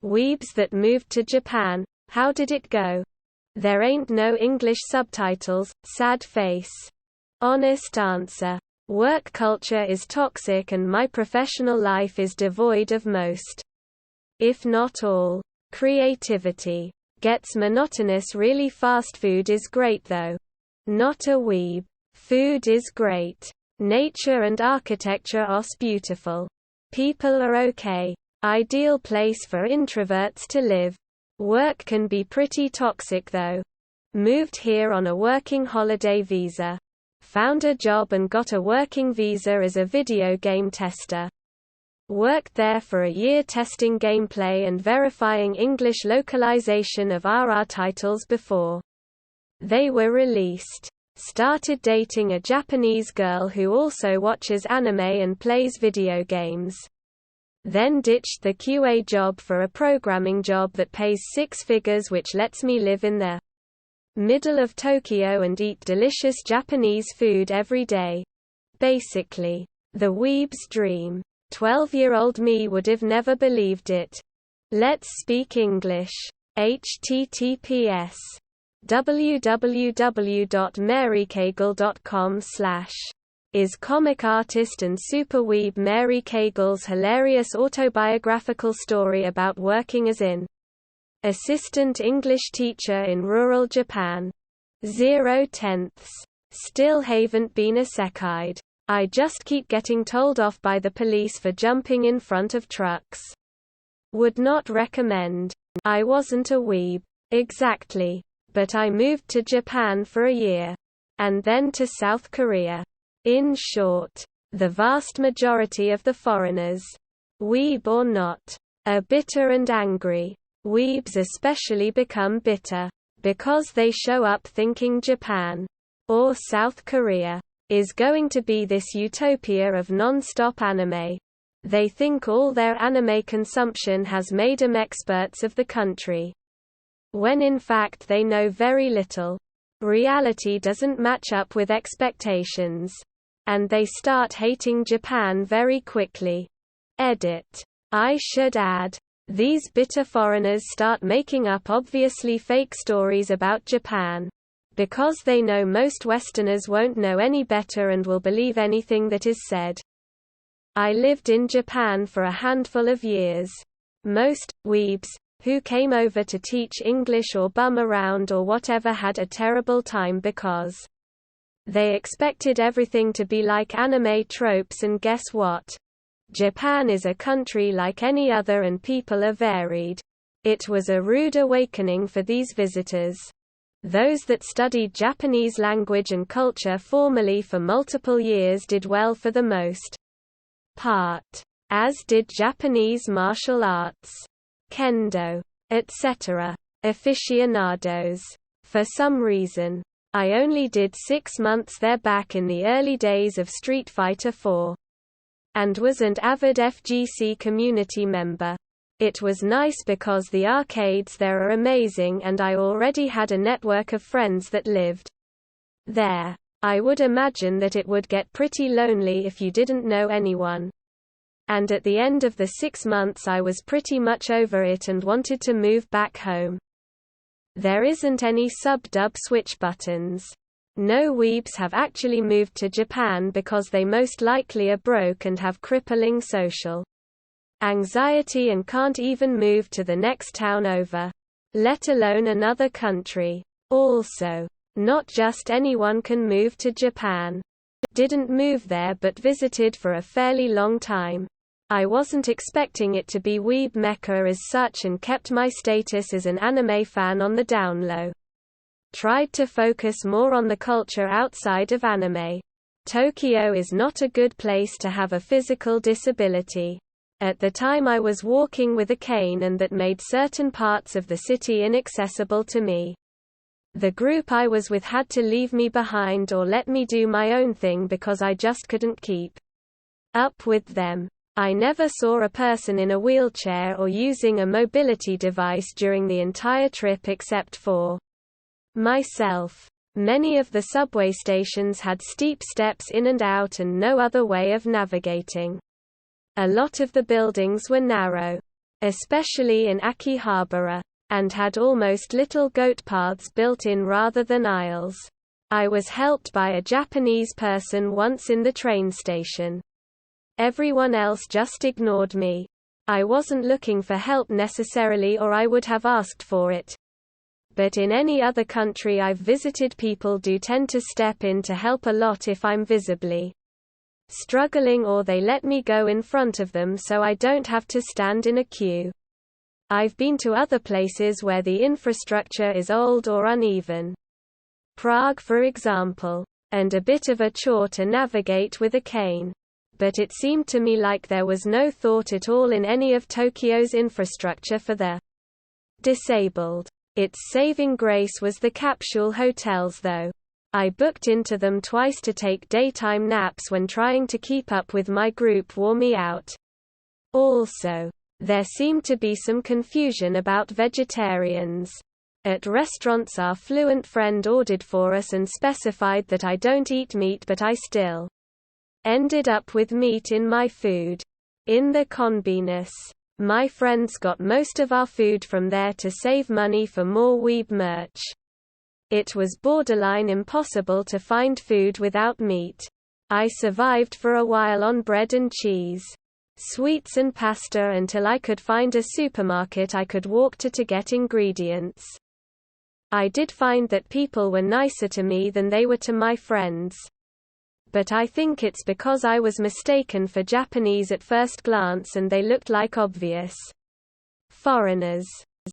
Weebs that moved to Japan, how did it go? There ain't no English subtitles, sad face. Honest answer. Work culture is toxic and my professional life is devoid of most, if not all, creativity. Gets monotonous really fast. Food is great though. Not a weeb. Food is great. Nature and architecture os beautiful. People are okay. Ideal place for introverts to live. Work can be pretty toxic though. Moved here on a working holiday visa. Found a job and got a working visa as a video game tester. Worked there for a year testing gameplay and verifying English localization of RR titles before they were released. Started dating a Japanese girl who also watches anime and plays video games. Then ditched the QA job for a programming job that pays 6 figures, which lets me live in the middle of Tokyo and eat delicious Japanese food every day. Basically, the weeb's dream. 12-year-old me would have never believed it. Let's speak English. https://www.marykegel.com/ is comic artist and super weeb Mary Kegel's hilarious autobiographical story about working as an assistant English teacher in rural Japan. 0/10. Still haven't been isekai. I just keep getting told off by the police for jumping in front of trucks. Would not recommend. I wasn't a weeb. Exactly. But I moved to Japan for a year. And then to South Korea. In short, the vast majority of the foreigners, weeb or not, are bitter and angry. Weebs especially become bitter because they show up thinking Japan or South Korea is going to be this utopia of non-stop anime. They think all their anime consumption has made them experts of the country, when in fact they know very little. Reality doesn't match up with expectations. And they start hating Japan very quickly. Edit. I should add, these bitter foreigners start making up obviously fake stories about Japan, because they know most Westerners won't know any better and will believe anything that is said. I lived in Japan for a handful of years. Most weebs who came over to teach English or bum around or whatever had a terrible time because they expected everything to be like anime tropes, and guess what? Japan is a country like any other and people are varied. It was a rude awakening for these visitors. Those that studied Japanese language and culture formally for multiple years did well for the most part, as did Japanese martial arts, kendo, etc. aficionados. For some reason, I only did 6 months there back in the early days of Street Fighter 4. And was an avid FGC community member. It was nice because the arcades there are amazing and I already had a network of friends that lived there. I would imagine that it would get pretty lonely if you didn't know anyone. And at the end of the 6 months I was pretty much over it and wanted to move back home. There isn't any sub-dub switch buttons. No weebs have actually moved to Japan because they most likely are broke and have crippling social anxiety and can't even move to the next town over, let alone another country. Also, not just anyone can move to Japan. Didn't move there but visited for a fairly long time. I wasn't expecting it to be weeb mecca as such and kept my status as an anime fan on the down low. Tried to focus more on the culture outside of anime. Tokyo is not a good place to have a physical disability. At the time I was walking with a cane and that made certain parts of the city inaccessible to me. The group I was with had to leave me behind or let me do my own thing because I just couldn't keep up with them. I never saw a person in a wheelchair or using a mobility device during the entire trip except for myself. Many of the subway stations had steep steps in and out and no other way of navigating. A lot of the buildings were narrow. especially in Akihabara, and had almost little goat paths built in rather than aisles. I was helped by a Japanese person once in the train station. Everyone else just ignored me. I wasn't looking for help necessarily, or I would have asked for it. But in any other country I've visited, people do tend to step in to help a lot if I'm visibly struggling, or they let me go in front of them so I don't have to stand in a queue. I've been to other places where the infrastructure is old or uneven. Prague, for example, and a bit of a chore to navigate with a cane. But it seemed to me like there was no thought at all in any of Tokyo's infrastructure for the disabled. Its saving grace was the capsule hotels, though. I booked into them twice to take daytime naps when trying to keep up with my group wore me out. Also, there seemed to be some confusion about vegetarians. At restaurants, our fluent friend ordered for us and specified that I don't eat meat, but I still ended up with meat in my food. In the convenience, my friends got most of our food from there to save money for more Weeb merch. It was borderline impossible to find food without meat. I survived for a while on bread and cheese, sweets and pasta until I could find a supermarket I could walk to get ingredients. I did find that people were nicer to me than they were to my friends. But I think it's because I was mistaken for Japanese at first glance and they looked like obvious foreigners.